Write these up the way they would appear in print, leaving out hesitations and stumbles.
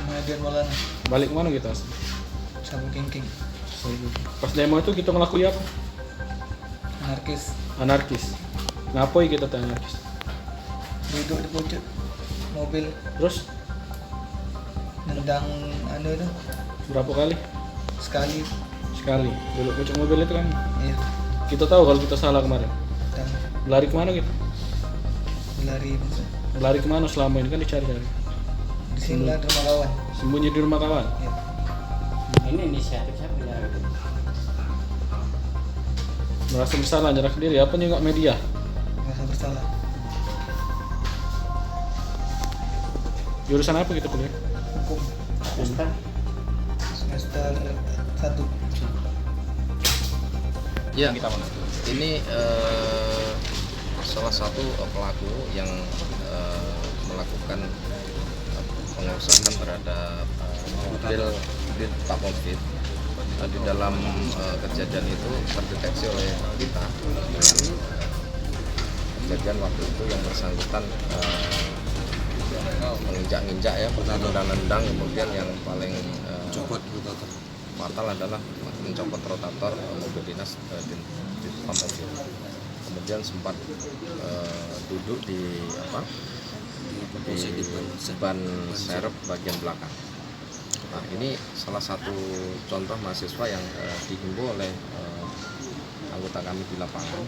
Kemudian Maulana Balik mana kita? Sabu Kingking Pas demo itu kita ngelakuin apa? anarkis Anarkis. Ngapain kita tuh anarkis? duduk di pojok mobil Terus nendang itu berapa kali? sekali Sekali. Dulu pucuk mobil itu kan. iya Kita tahu kalau kita salah kemarin. dan Lari kemana kita? lari Lari kemana selama ini kan dicari-cari. di sini lah di rumah kawan Sembunyi di rumah kawan. iya. Ini inisiatif siapa nyerah itu? Merasa bersalah nyerah diri. Apa nih nggak media? merasa bersalah Jurusan apa kita kuliah? hukum Ustaz, semester 1 Ya, ini salah satu pelaku yang melakukan pengerusakan terhadap mobil di Pak Covid. Di dalam kejadian itu terdeteksi oleh kita dengan kejadian waktu itu yang bersangkutan menginjak-injak ya, nendang-nendang, kemudian yang paling fatal adalah mencopot rotator mobil dinas di depan mobil. Kemudian sempat duduk di ban serep bagian belakang. Nah, ini salah satu contoh mahasiswa yang dihimbau oleh anggota kami di lapangan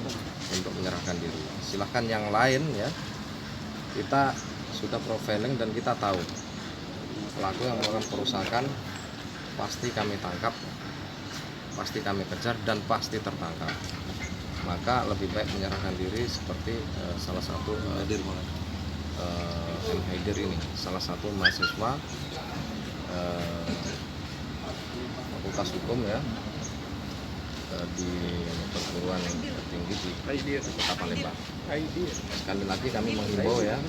untuk menyerahkan diri. Silahkan yang lain ya, kita sudah profiling dan kita tahu pelaku yang melakukan perusakan pasti kami tangkap, pasti kami kejar dan pasti tertangkap. Maka lebih baik menyerahkan diri seperti salah satu M. Haidir ini, salah satu mahasiswa Fakultas Hukum ya di perguruan tinggi di Kota Palembang. Sekali lagi kami menghimbau ya,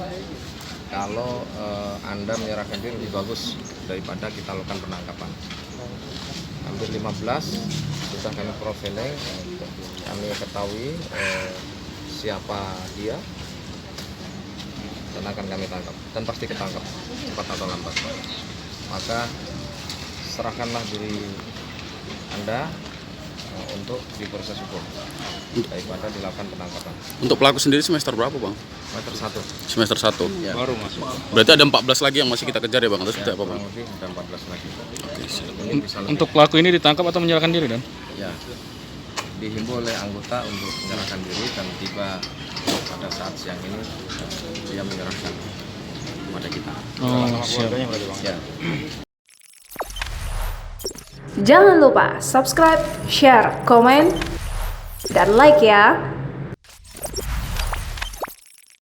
kalau Anda menyerahkan diri lebih bagus daripada kita lakukan penangkapan. Hampir 15 sudah kami profiling, kami ketahui siapa dia dan akan kami tangkap dan pasti ketangkap cepat atau lambat. Maka serahkanlah diri Anda untuk diproses hukum daripada dilakukan penangkapan. Untuk pelaku sendiri semester berapa, Bang? Semester 1. Semester 1. Ya. Baru masuk. Berarti ada 14 lagi yang masih kita kejar ya, Bang? Terus Ya, apa, Bang? kurang lebih ada 14 lagi. Oke, siap. Ini bisa lebih. Untuk pelaku ini ditangkap atau menyerahkan diri dan? Ya, dihimbau oleh anggota untuk menyerahkan diri dan tiba pada saat siang ini dia menyerahkan kepada kita. Oh, siap. Ya. Jangan lupa subscribe, share, komen, dan like ya.